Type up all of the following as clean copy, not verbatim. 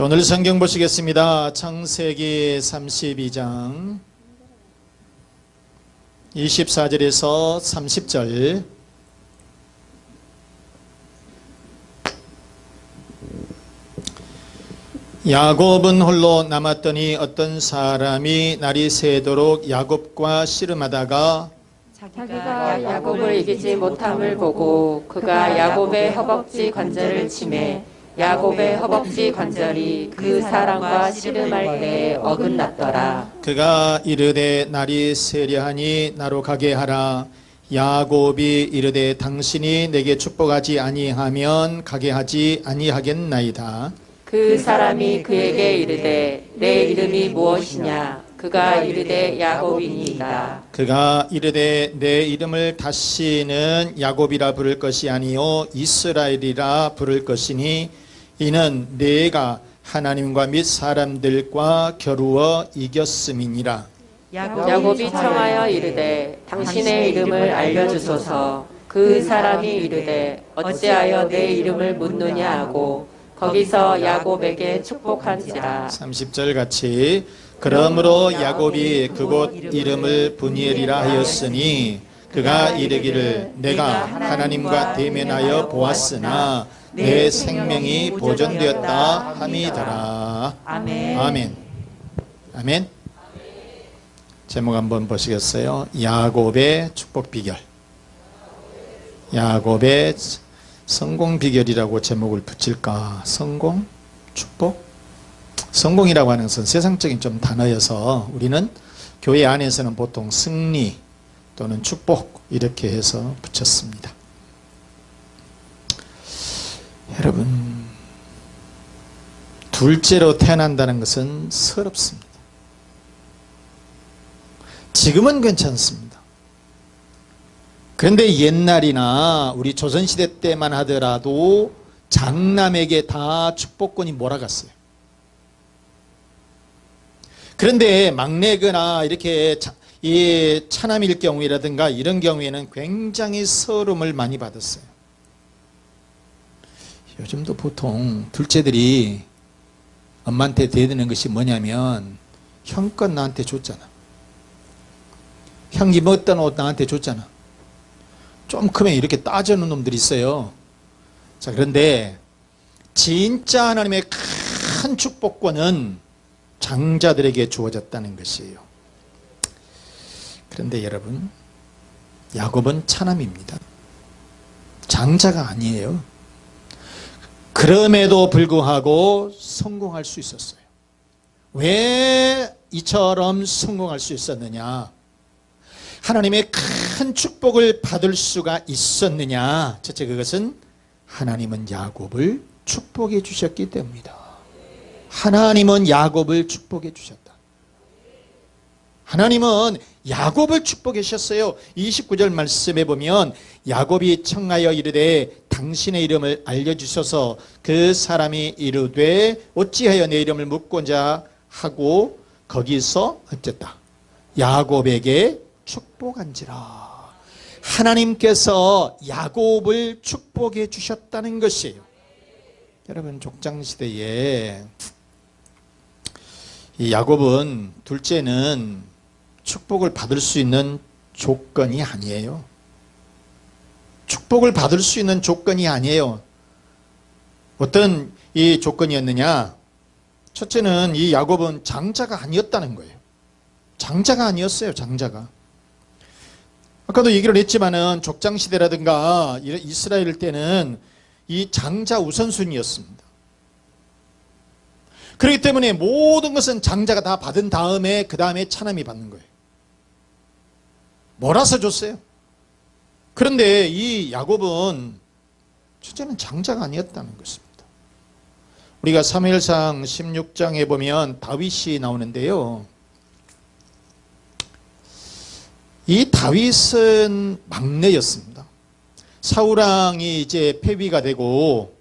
자, 오늘 성경 보시겠습니다. 창세기 32장 24절에서 30절. 야곱은 홀로 남았더니 어떤 사람이 날이 새도록 야곱과 씨름하다가 자기가 야곱을 이기지 못함을 보고 그가 야곱의 허벅지 관절을 치매 야곱의 허벅지 관절이 그 사람과 씨름할 때에 어긋났더라. 그가 이르되 날이 새려하니 나로 가게 하라. 야곱이 이르되 당신이 내게 축복하지 아니하면 가게 하지 아니하겠나이다. 그 사람이 그에게 이르되 내 이름이 무엇이냐? 그가 이르되 야곱이니이다. 그가 이르되 내 이름을 다시는 야곱이라 부를 것이 아니요 이스라엘이라 부를 것이니 이는 내가 하나님과 및 사람들과 겨루어 이겼음이니라. 야곱이 청하여 이르되 당신의 이름을 알려주소서. 그 사람이 이르되 어찌하여 내 이름을 묻느냐 하고 거기서 야곱에게 축복한지라. 30절 같이. 그러므로 야곱이 그곳 이름을 브니엘이라 하였으니 그가 이르기를 내가 하나님과 대면하여 보았으나 내 생명이 보존되었다 함이더라. 아멘. 아멘. 아멘. 제목 한번 보시겠어요? 야곱의 축복 비결. 야곱의 성공 비결이라고 제목을 붙일까? 성공? 축복? 성공이라고 하는 것은 세상적인 좀 단어여서 우리는 교회 안에서는 보통 승리 또는 축복 이렇게 해서 붙였습니다. 여러분, 둘째로 태어난다는 것은 서럽습니다. 지금은 괜찮습니다. 그런데 옛날이나 우리 조선시대 때만 하더라도 장남에게 다 축복권이 몰아갔어요. 그런데 막내거나 이렇게 차남일 경우라든가 이런 경우에는 굉장히 서름을 많이 받았어요. 요즘도 보통 둘째들이 엄마한테 대드는 것이 뭐냐면 형껏 나한테 줬잖아. 형이 입었던 옷 나한테 줬잖아. 좀 크면 이렇게 따져놓은 놈들이 있어요. 자, 그런데 진짜 하나님의 큰 축복권은 장자들에게 주어졌다는 것이에요. 그런데 여러분, 야곱은 차남입니다. 장자가 아니에요. 그럼에도 불구하고 성공할 수 있었어요. 왜 이처럼 성공할 수 있었느냐? 하나님의 큰 축복을 받을 수가 있었느냐? 첫째, 그것은 하나님은 야곱을 축복해 주셨기 때문이다. 하나님은 야곱을 축복해 주셨다. 하나님은 야곱을 축복해 주셨어요. 29절 말씀에 보면 야곱이 청하여 이르되 당신의 이름을 알려주셔서 그 사람이 이르되 어찌하여 내 이름을 묻고자 하고 거기서 어쨌다. 야곱에게 축복한지라. 하나님께서 야곱을 축복해 주셨다는 것이에요. 여러분, 족장시대에 이 야곱은 둘째는 축복을 받을 수 있는 조건이 아니에요. 축복을 받을 수 있는 조건이 아니에요. 어떤 이 조건이었느냐? 첫째는 이 야곱은 장자가 아니었다는 거예요. 장자가 아니었어요. 장자가. 아까도 얘기를 했지만은 족장시대라든가 이스라엘 때는 이 장자 우선순위였습니다. 그렇기 때문에 모든 것은 장자가 다 받은 다음에 그 다음에 차남이 받는 거예요. 몰아서 줬어요. 그런데 이 야곱은 첫째는 장자가 아니었다는 것입니다. 우리가 사무엘상 16장에 보면 다윗이 나오는데요. 이 다윗은 막내였습니다. 사울왕이 이제 폐위가 되고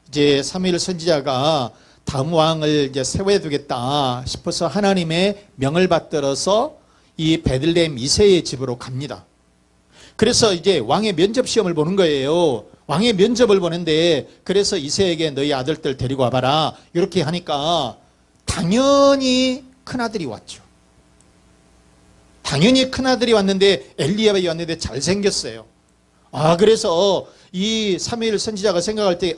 이제 사무엘 선지자가 다음 왕을 이제 세워야 되겠다 싶어서 하나님의 명을 받들어서 이 베들레헴 이새의 집으로 갑니다. 그래서 이제 왕의 면접 시험을 보는 거예요. 왕의 면접을 보는데 그래서 이새에게 너희 아들들 데리고 와봐라 이렇게 하니까 당연히 큰아들이 왔죠. 당연히 큰아들이 왔는데 엘리야가 왔는데 잘생겼어요. 그래서 이 사무엘 선지자가 생각할 때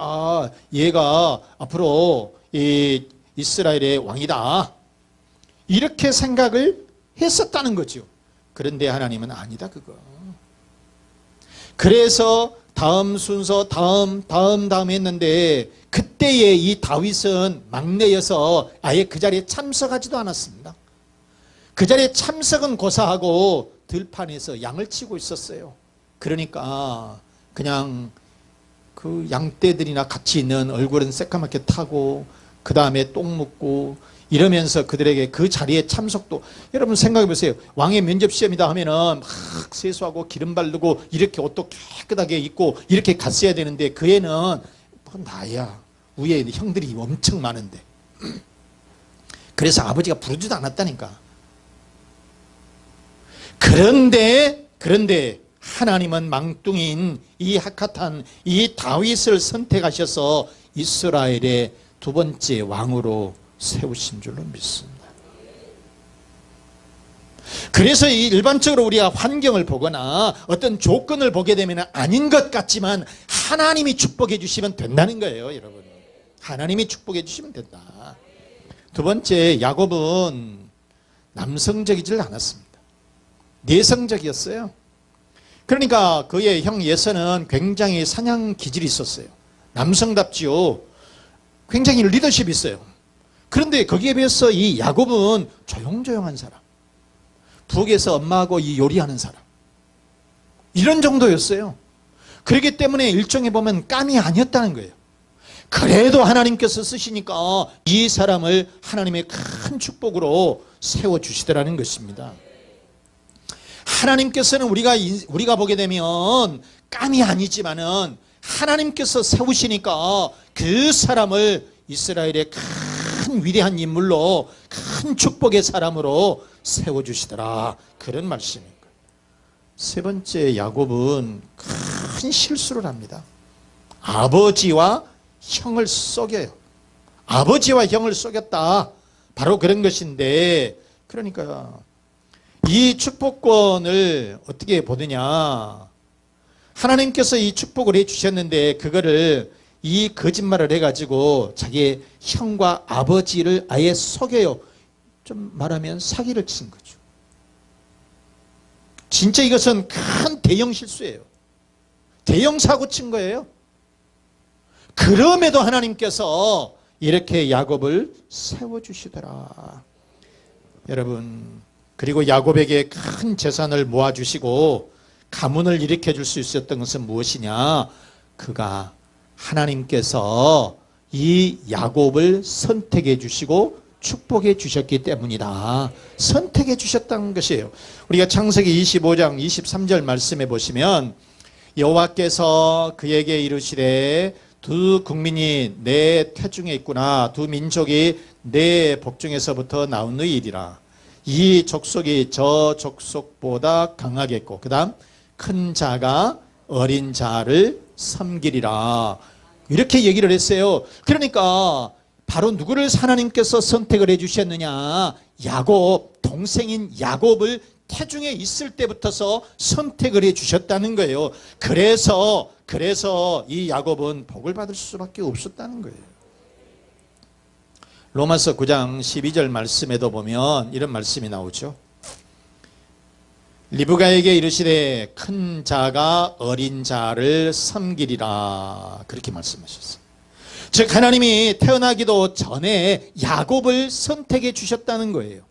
얘가 앞으로 이 이스라엘의 왕이다 이렇게 생각을 했었다는 거죠. 그런데 하나님은 아니다 그거. 그래서 다음 순서 다음 했는데 그때의 이 다윗은 막내여서 아예 그 자리에 참석하지도 않았습니다. 그 자리에 참석은 고사하고 들판에서 양을 치고 있었어요. 그러니까 그냥 그 양떼들이나 같이 있는 얼굴은 새까맣게 타고 그 다음에 똥 묻고 이러면서 그들에게 그 자리에 참석도, 여러분 생각해 보세요. 왕의 면접 시험이다 하면은 막 세수하고 기름 바르고 이렇게 옷도 깨끗하게 입고 이렇게 갔어야 되는데 그 애는 뭐 나야 위에 형들이 엄청 많은데 그래서 아버지가 부르지도 않았다니까. 그런데 하나님은 망둥이인 이 학핫한 이 다윗을 선택하셔서 이스라엘의 두 번째 왕으로 세우신 줄로 믿습니다. 그래서 이 일반적으로 우리가 환경을 보거나 어떤 조건을 보게 되면 아닌 것 같지만 하나님이 축복해 주시면 된다는 거예요, 여러분. 하나님이 축복해 주시면 된다. 두 번째, 야곱은 남성적이질 않았습니다. 내성적이었어요. 그러니까 그의 형 예서는 굉장히 사냥 기질이 있었어요. 남성답지요. 굉장히 리더십이 있어요. 그런데 거기에 비해서 이 야곱은 조용조용한 사람, 부엌에서 엄마하고 이 요리하는 사람, 이런 정도였어요. 그렇기 때문에 일종에 보면 깜이 아니었다는 거예요. 그래도 하나님께서 쓰시니까 이 사람을 하나님의 큰 축복으로 세워주시더라는 것입니다. 하나님께서는 우리가 보게 되면 깜이 아니지만은 하나님께서 세우시니까 그 사람을 이스라엘의 큰 위대한 인물로, 큰 축복의 사람으로 세워주시더라, 그런 말씀입니다. 세 번째, 야곱은 큰 실수를 합니다. 아버지와 형을 속여요. 아버지와 형을 속였다, 바로 그런 것인데, 그러니까 이 축복권을 어떻게 보느냐, 하나님께서 이 축복을 해주셨는데 그거를 이 거짓말을 해가지고 자기의 형과 아버지를 아예 속여요. 좀 말하면 사기를 친 거죠. 진짜 이것은 큰 대형 실수예요. 대형 사고 친 거예요. 그럼에도 하나님께서 이렇게 야곱을 세워주시더라. 여러분, 그리고 야곱에게 큰 재산을 모아주시고 가문을 일으켜 줄 수 있었던 것은 무엇이냐, 그가 하나님께서 이 야곱을 선택해 주시고 축복해 주셨기 때문이다. 선택해 주셨다는 것이에요. 우리가 창세기 25장 23절 말씀해 보시면 여호와께서 그에게 이르시되 두 국민이 내 태중에 있구나, 두 민족이 내 복중에서부터 나온 너희이리라. 이 족속이 저 족속보다 강하겠고 그 다음 큰 자가 어린 자를 섬기리라, 이렇게 얘기를 했어요. 그러니까 바로 누구를 하나님께서 선택을 해주셨느냐, 야곱, 동생인 야곱을 태중에 있을 때부터서 선택을 해주셨다는 거예요. 그래서 이 야곱은 복을 받을 수밖에 없었다는 거예요. 로마서 9장 12절 말씀에도 보면 이런 말씀이 나오죠. 리브가에게 이르시되 큰 자가 어린 자를 섬기리라, 그렇게 말씀하셨어요. 즉 하나님이 태어나기도 전에 야곱을 선택해 주셨다는 거예요.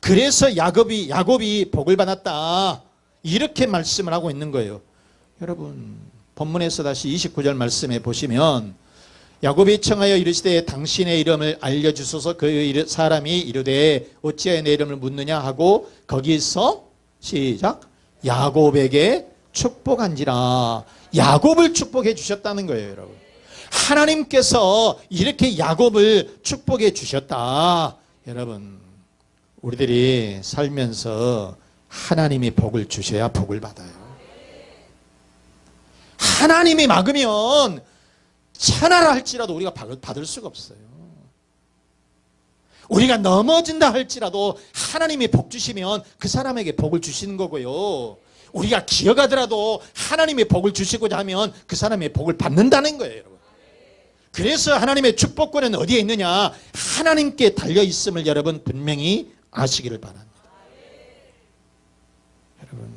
그래서 야곱이 복을 받았다, 이렇게 말씀을 하고 있는 거예요. 여러분, 본문에서 다시 29절 말씀에 보시면 야곱이 청하여 이르시되 당신의 이름을 알려주소서. 그 사람이 이르되 어찌하여 내 이름을 묻느냐 하고 거기서 시작, 야곱에게 축복한지라. 야곱을 축복해 주셨다는 거예요. 여러분, 하나님께서 이렇게 야곱을 축복해 주셨다. 여러분, 우리들이 살면서 하나님이 복을 주셔야 복을 받아요. 하나님이 막으면 천하라 할지라도 우리가 받을 수가 없어요. 우리가 넘어진다 할지라도 하나님이 복 주시면 그 사람에게 복을 주시는 거고요. 우리가 기어가더라도 하나님이 복을 주시고자 하면 그 사람의 복을 받는다는 거예요, 여러분. 그래서 하나님의 축복권은 어디에 있느냐? 하나님께 달려있음을 여러분 분명히 아시기를 바랍니다. 여러분,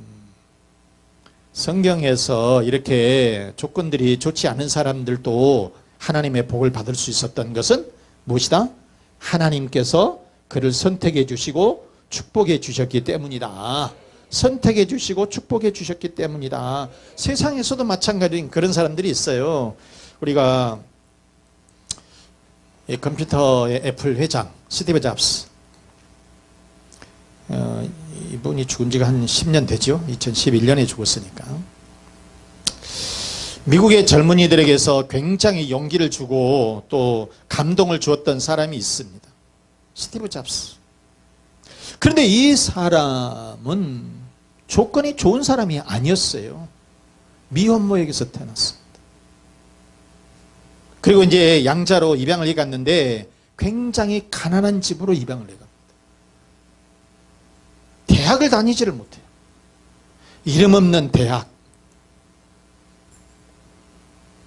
성경에서 이렇게 조건들이 좋지 않은 사람들도 하나님의 복을 받을 수 있었던 것은 무엇이다? 하나님께서 그를 선택해 주시고 축복해 주셨기 때문이다. 선택해 주시고 축복해 주셨기 때문이다. 세상에서도 마찬가지인 그런 사람들이 있어요. 우리가 이 컴퓨터의 애플 회장 스티브 잡스, 이분이 죽은 지가 한 10년 되죠. 2011년에 죽었으니까. 미국의 젊은이들에게서 굉장히 용기를 주고 또 감동을 주었던 사람이 있습니다. 스티브 잡스. 그런데 이 사람은 조건이 좋은 사람이 아니었어요. 미혼모에게서 태어났습니다. 그리고 이제 양자로 입양을 해 갔는데 굉장히 가난한 집으로 입양을 해 갑니다. 대학을 다니지를 못해요. 이름 없는 대학.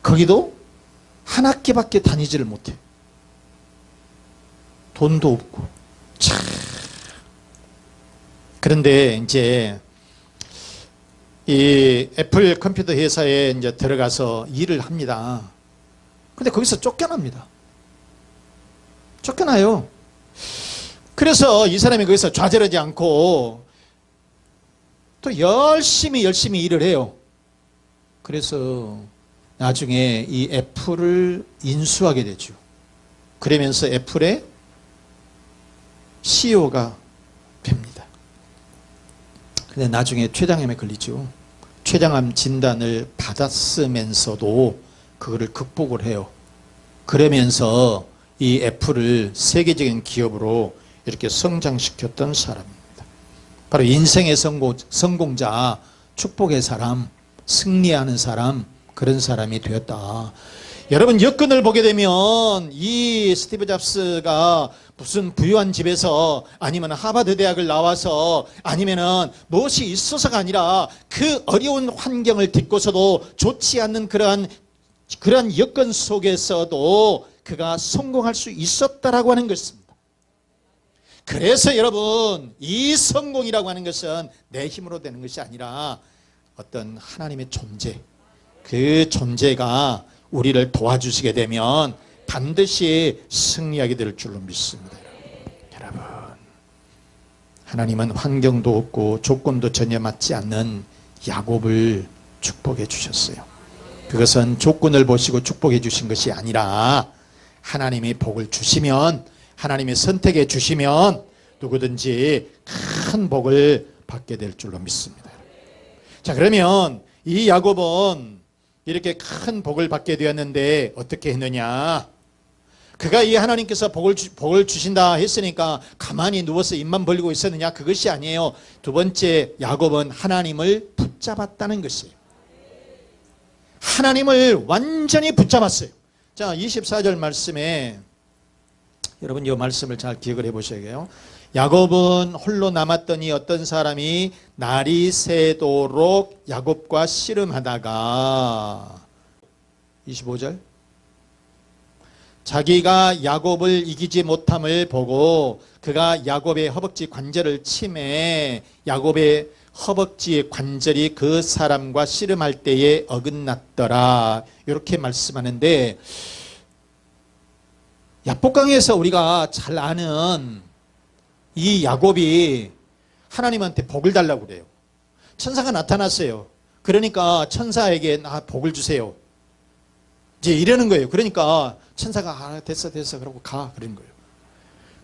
거기도 한 학기밖에 다니지를 못해요. 돈도 없고. 참. 그런데 이제 이 애플 컴퓨터 회사에 이제 들어가서 일을 합니다. 근데 거기서 쫓겨납니다. 쫓겨나요. 그래서 이 사람이 거기서 좌절하지 않고 또 열심히 일을 해요. 그래서 나중에 이 애플을 인수하게 되죠. 그러면서 애플의 CEO가 됩니다. 근데 나중에 췌장암에 걸리죠. 췌장암 진단을 받았으면서도 그거를 극복을 해요. 그러면서 이 애플을 세계적인 기업으로 이렇게 성장시켰던 사람입니다. 바로 인생의 성공자, 축복의 사람, 승리하는 사람, 그런 사람이 되었다. 여러분, 여건을 보게 되면 이 스티브 잡스가 무슨 부유한 집에서 아니면 하버드 대학을 나와서 아니면은 무엇이 있어서가 아니라 그 어려운 환경을 딛고서도 좋지 않는 그러한 여건 속에서도 그가 성공할 수 있었다라고 하는 것입니다. 그래서 여러분, 이 성공이라고 하는 것은 내 힘으로 되는 것이 아니라 어떤 하나님의 존재, 그 존재가 우리를 도와주시게 되면 반드시 승리하게 될 줄로 믿습니다. 여러분, 하나님은 환경도 없고 조건도 전혀 맞지 않는 야곱을 축복해 주셨어요. 그것은 조건을 보시고 축복해 주신 것이 아니라 하나님이 복을 주시면, 하나님이 선택해 주시면 누구든지 큰 복을 받게 될 줄로 믿습니다. 자, 그러면 이 야곱은 이렇게 큰 복을 받게 되었는데 어떻게 했느냐? 그가 이 하나님께서 복을 주신다 했으니까 가만히 누워서 입만 벌리고 있었느냐? 그것이 아니에요. 두 번째, 야곱은 하나님을 붙잡았다는 것이에요. 하나님을 완전히 붙잡았어요. 자, 24절 말씀에 여러분 이 말씀을 잘 기억을 해 보셔야겠어요. 야곱은 홀로 남았더니 어떤 사람이 날이 새도록 야곱과 씨름하다가 25절 자기가 야곱을 이기지 못함을 보고 그가 야곱의 허벅지 관절을 치매 야곱의 허벅지의 관절이 그 사람과 씨름할 때에 어긋났더라. 이렇게 말씀하는데, 야복강에서 우리가 잘 아는 이 야곱이 하나님한테 복을 달라고 그래요. 천사가 나타났어요. 그러니까 천사에게 복을 주세요. 이제 이러는 거예요. 그러니까 천사가 됐어 그러고 가 그러는 거예요.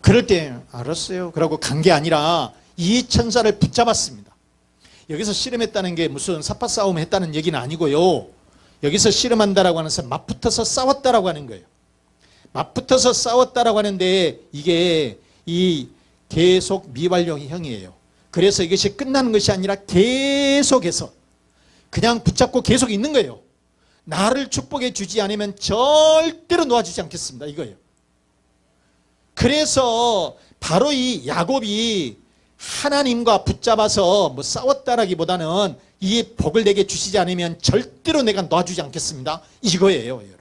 그럴 때 알았어요. 그러고 간 게 아니라 이 천사를 붙잡았습니다. 여기서 씨름했다는 게 무슨 삿바 싸움 했다는 얘기는 아니고요. 여기서 씨름한다라고 하는 것은 맞붙어서 싸웠다라고 하는 거예요. 맞붙어서 싸웠다라고 하는데 이게 이 계속 미완료형이에요. 그래서 이것이 끝나는 것이 아니라 계속해서 그냥 붙잡고 계속 있는 거예요. 나를 축복해 주지 않으면 절대로 놓아주지 않겠습니다. 이거예요. 그래서 바로 이 야곱이 하나님과 붙잡아서 뭐 싸웠다라기보다는 이 복을 내게 주시지 않으면 절대로 내가 놔주지 않겠습니다. 이거예요, 여러분.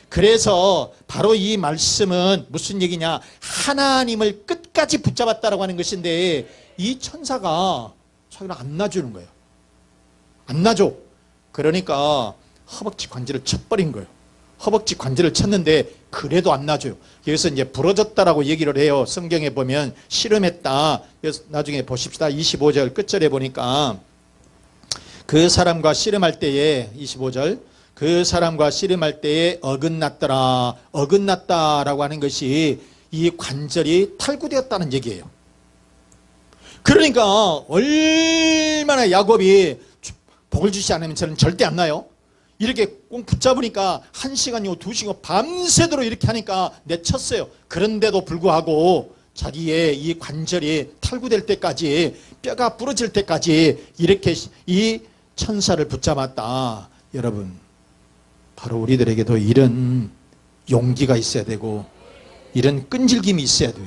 그래서 바로 이 말씀은 무슨 얘기냐? 하나님을 끝까지 붙잡았다라고 하는 것인데 이 천사가 자기를 안 놔주는 거예요. 안 놔줘. 그러니까 허벅지 관절을 쳐버린 거예요. 허벅지 관절을 쳤는데 그래도 안 놔줘요. 그래서 이제 부러졌다라고 얘기를 해요. 성경에 보면 씨름했다. 그래서 나중에 보십시다. 25절 끝절에 보니까 그 사람과 씨름할 때에 25절 그 사람과 씨름할 때에 어긋났더라. 어긋났다라고 하는 것이 이 관절이 탈구되었다는 얘기예요. 그러니까 얼마나 야곱이 복을 주지 않으면 저는 절대 안 나요. 이렇게 꼭 붙잡으니까 1시간이고 2시간이고 밤새도록 이렇게 하니까 내쳤어요. 그런데도 불구하고 자기의 이 관절이 탈구될 때까지 뼈가 부러질 때까지 이렇게 이 천사를 붙잡았다. 여러분, 바로 우리들에게도 이런 용기가 있어야 되고 이런 끈질김이 있어야 돼요.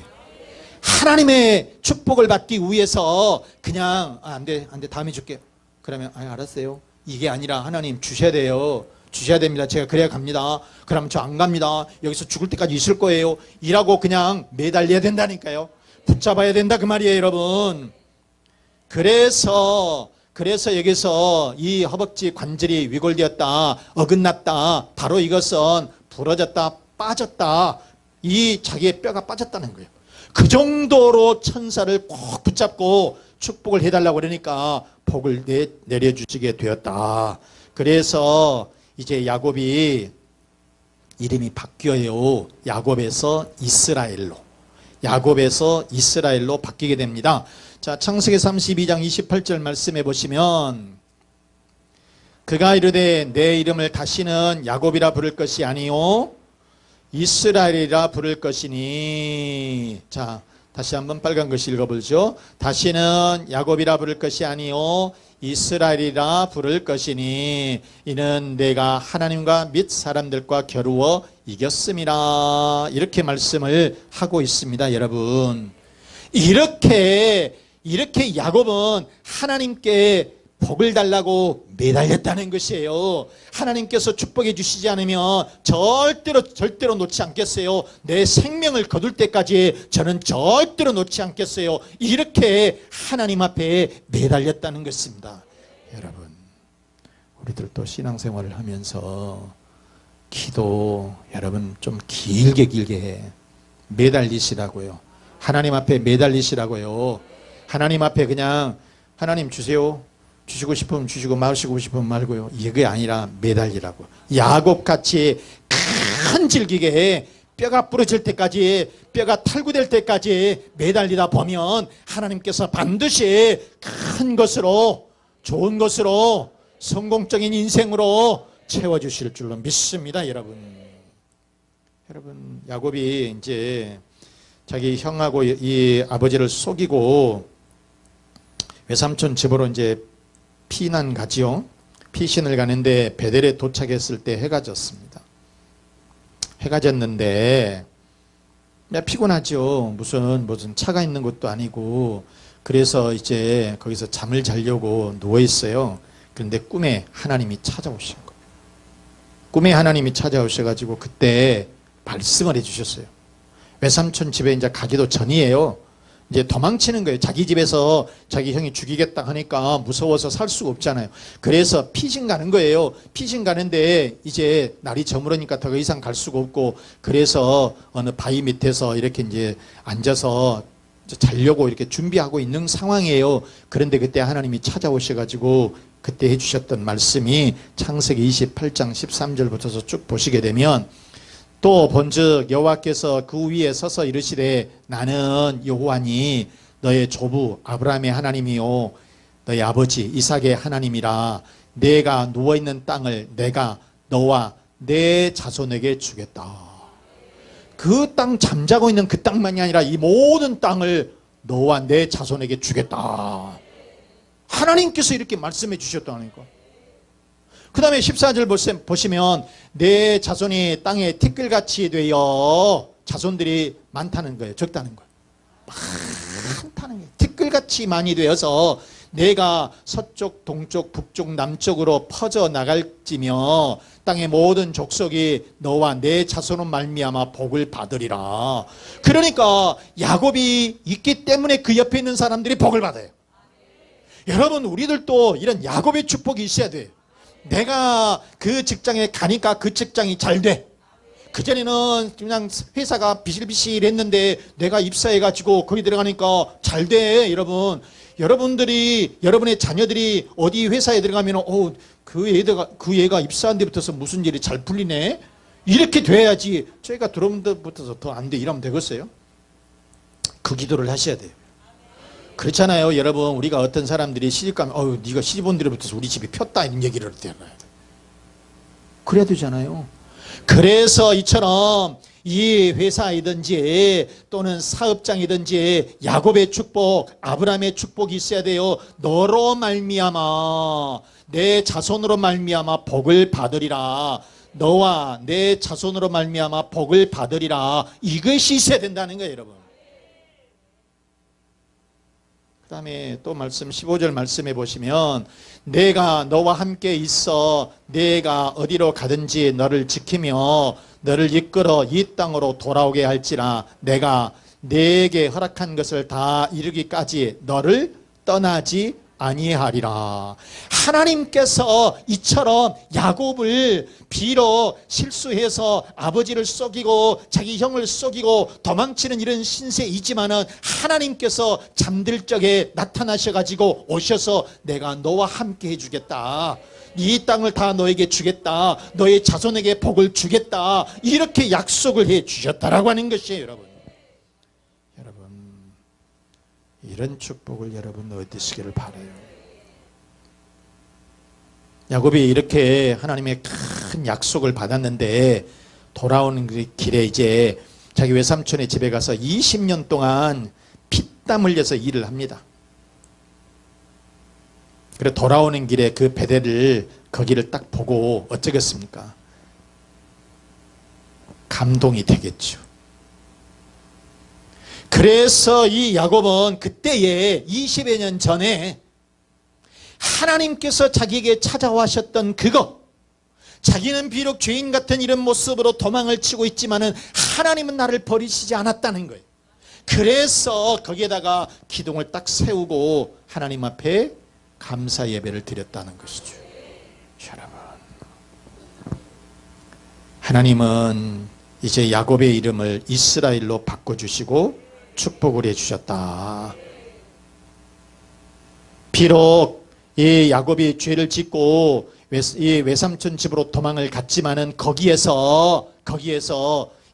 하나님의 축복을 받기 위해서 그냥 안 돼 다음에 줄게요. 그러면 알았어요. 이게 아니라 하나님 주셔야 돼요. 주셔야 됩니다. 제가 그래야 갑니다. 그러면 저 안 갑니다. 여기서 죽을 때까지 있을 거예요. 이라고 그냥 매달려야 된다니까요. 붙잡아야 된다 그 말이에요, 여러분. 그래서 여기서 이 허벅지 관절이 위골되었다, 어긋났다. 바로 이것은 부러졌다, 빠졌다. 이 자기의 뼈가 빠졌다는 거예요. 그 정도로 천사를 꼭 붙잡고 축복을 해달라고 그러니까 복을 내려주시게 되었다. 그래서 이제 야곱이 이름이 바뀌어요. 야곱에서 이스라엘로 바뀌게 됩니다. 자, 창세기 32장 28절 말씀해 보시면 그가 이르되 내 이름을 다시는 야곱이라 부를 것이 아니요 이스라엘이라 부를 것이니. 자, 다시 한번 빨간 글씨 읽어보죠. 다시는 야곱이라 부를 것이 아니요 이스라엘이라 부를 것이니 이는 내가 하나님과 및 사람들과 겨루어 이겼음이라. 이렇게 말씀을 하고 있습니다, 여러분. 이렇게 야곱은 하나님께 복을 달라고 매달렸다는 것이에요. 하나님께서 축복해 주시지 않으면 절대로 놓지 않겠어요. 내 생명을 거둘 때까지 저는 절대로 놓지 않겠어요. 이렇게 하나님 앞에 매달렸다는 것입니다. 여러분, 우리들도 신앙생활을 하면서 기도 여러분 좀 길게 매달리시라고요. 하나님 앞에 매달리시라고요. 하나님 앞에 그냥 하나님 주세요. 주시고 싶으면 주시고 마시고 싶으면 말고요. 이게 아니라 매달리라고. 야곱같이 끈질기게 뼈가 부러질 때까지, 뼈가 탈구될 때까지 매달리다 보면 하나님께서 반드시 큰 것으로, 좋은 것으로, 성공적인 인생으로 채워주실 줄로 믿습니다, 여러분. 여러분, 야곱이 이제 자기 형하고 이 아버지를 속이고 외삼촌 집으로 이제 피난 가지요. 피신을 가는데 베델에 도착했을 때 해가 졌습니다. 해가 졌는데 피곤하죠. 무슨 차가 있는 것도 아니고. 그래서 이제 거기서 잠을 자려고 누워 있어요. 그런데 꿈에 하나님이 찾아오신 거예요. 꿈에 하나님이 찾아오셔가지고 그때 말씀을 해주셨어요. 외삼촌 집에 이제 가기도 전이에요. 이제 도망치는 거예요. 자기 집에서 자기 형이 죽이겠다 하니까 무서워서 살 수가 없잖아요. 그래서 피신 가는 거예요. 피신 가는데 이제 날이 저물으니까 더 이상 갈 수가 없고, 그래서 어느 바위 밑에서 이렇게 이제 앉아서 자려고 이렇게 준비하고 있는 상황이에요. 그런데 그때 하나님이 찾아오셔가지고 그때 해주셨던 말씀이 창세기 28장 13절부터 쭉 보시게 되면, 또 본즉 여호와께서 그 위에 서서 이르시되 나는 여호와니 너의 조부 아브라함의 하나님이요 너의 아버지 이삭의 하나님이라. 내가 누워있는 땅을 내가 너와 내 자손에게 주겠다. 그 땅, 잠자고 있는 그 땅만이 아니라 이 모든 땅을 너와 내 자손에게 주겠다. 하나님께서 이렇게 말씀해 주셨다니까. 그 다음에 14절 보시면 내 자손이 땅에 티끌같이 되어 자손들이 많다는 거예요. 적다는 거예요. 많다는 거예요. 티끌같이 많이 되어서 내가 서쪽, 동쪽, 북쪽, 남쪽으로 퍼져나갈지며 땅의 모든 족속이 너와 내 자손은 말미암아 복을 받으리라. 그러니까 야곱이 있기 때문에 그 옆에 있는 사람들이 복을 받아요. 여러분, 우리들도 이런 야곱의 축복이 있어야 돼요. 내가 그 직장에 가니까 그 직장이 잘 돼. 그전에는 그냥 회사가 비실비실했는데 내가 입사해가지고 거기 들어가니까 잘 돼. 여러분들이, 여러분의 자녀들이 어디 회사에 들어가면 그 얘가 입사한 데부터서 무슨 일이 잘 풀리네. 이렇게 돼야지. 저희가 들어온 데부터서 더 안 돼. 이러면 되겠어요? 그 기도를 하셔야 돼요. 그렇잖아요. 여러분, 우리가 어떤 사람들이 시집가면 네가 시집 온 데로부터 우리 집이 폈다 이런 얘기를 해요. 그래야 되잖아요. 그래서 이처럼 이 회사이든지 또는 사업장이든지 야곱의 축복, 아브라함의 축복이 있어야 돼요. 너로 말미암아 내 자손으로 말미암아 복을 받으리라. 너와 내 자손으로 말미암아 복을 받으리라. 이것이 있어야 된다는 거예요, 여러분. 그 다음에 또 말씀 15절 말씀해 보시면 내가 너와 함께 있어 내가 어디로 가든지 너를 지키며 너를 이끌어 이 땅으로 돌아오게 할지라. 내가 내게 허락한 것을 다 이루기까지 너를 떠나지 아니하리라. 하나님께서 이처럼 야곱을 비록 실수해서 아버지를 속이고 자기 형을 속이고 도망치는 이런 신세이지만은 하나님께서 잠들 적에 나타나셔가지고 오셔서 내가 너와 함께 해주겠다. 이 땅을 다 너에게 주겠다. 너의 자손에게 복을 주겠다. 이렇게 약속을 해 주셨다라고 하는 것이에요, 여러분. 이런 축복을 여러분 얻으시기를 바라요. 야곱이 이렇게 하나님의 큰 약속을 받았는데 돌아오는 길에 이제 자기 외삼촌의 집에 가서 20년 동안 피땀 흘려서 일을 합니다. 그래 돌아오는 길에 그 베델을 거기를 딱 보고 어쩌겠습니까? 감동이 되겠죠. 그래서 이 야곱은 그때에 20여 년 전에 하나님께서 자기에게 찾아와셨던 그거, 자기는 비록 죄인 같은 이런 모습으로 도망을 치고 있지만은 하나님은 나를 버리시지 않았다는 거예요. 그래서 거기에다가 기둥을 딱 세우고 하나님 앞에 감사 예배를 드렸다는 것이죠. 여러분, 하나님은 이제 야곱의 이름을 이스라엘로 바꿔주시고 축복을 해주셨다. 비록 이 야곱이 죄를 짓고 이 외삼촌 집으로 도망을 갔지만은 거기에서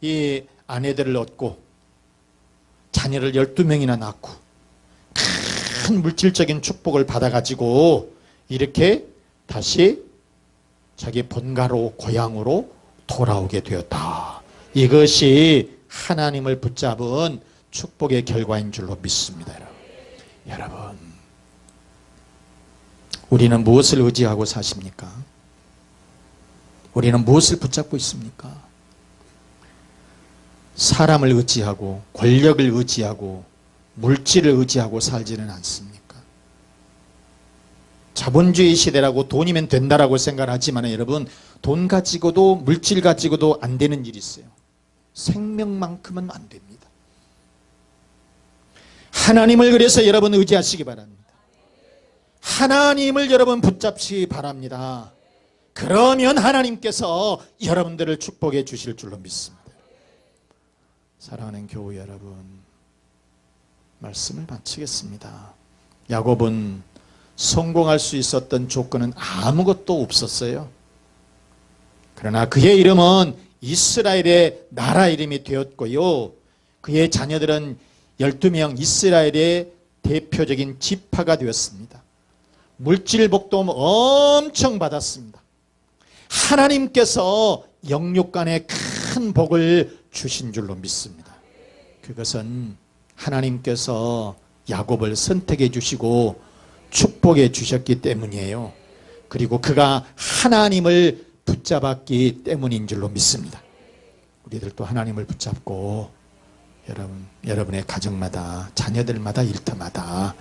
이 아내들을 얻고 자녀를 12명이나 낳고 큰 물질적인 축복을 받아가지고 이렇게 다시 자기 본가로 고향으로 돌아오게 되었다. 이것이 하나님을 붙잡은 축복의 결과인 줄로 믿습니다. 여러분, 우리는 무엇을 의지하고 사십니까? 우리는 무엇을 붙잡고 있습니까? 사람을 의지하고 권력을 의지하고 물질을 의지하고 살지는 않습니까? 자본주의 시대라고 돈이면 된다라고 생각하지만 여러분, 돈 가지고도 물질 가지고도 안 되는 일이 있어요. 생명만큼은 안 됩니다. 하나님을 그래서 여러분 의지하시기 바랍니다. 하나님을 여러분 붙잡시기 바랍니다. 그러면 하나님께서 여러분들을 축복해 주실 줄로 믿습니다. 사랑하는 교우 여러분, 말씀을 마치겠습니다. 야곱은 성공할 수 있었던 조건은 아무것도 없었어요. 그러나 그의 이름은 이스라엘의 나라 이름이 되었고요, 그의 자녀들은 12명 이스라엘의 대표적인 지파가 되었습니다. 물질 복도 엄청 받았습니다. 하나님께서 영육간에 큰 복을 주신 줄로 믿습니다. 그것은 하나님께서 야곱을 선택해 주시고 축복해 주셨기 때문이에요. 그리고 그가 하나님을 붙잡았기 때문인 줄로 믿습니다. 우리들도 하나님을 붙잡고 여러분의 가정마다 자녀들마다 일터마다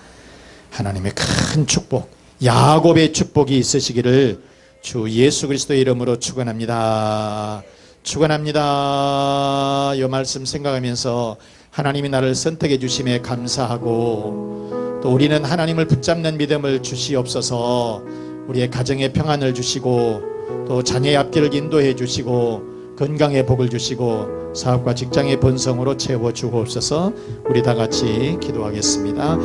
하나님의 큰 축복, 야곱의 축복이 있으시기를 주 예수 그리스도의 이름으로 축원합니다. 축원합니다. 이 말씀 생각하면서 하나님이 나를 선택해 주심에 감사하고, 또 우리는 하나님을 붙잡는 믿음을 주시옵소서. 우리의 가정에 평안을 주시고, 또 자녀의 앞길을 인도해 주시고, 건강의 복을 주시고, 사업과 직장의 번성으로 채워 주옵소서. 우리 다 같이 기도하겠습니다.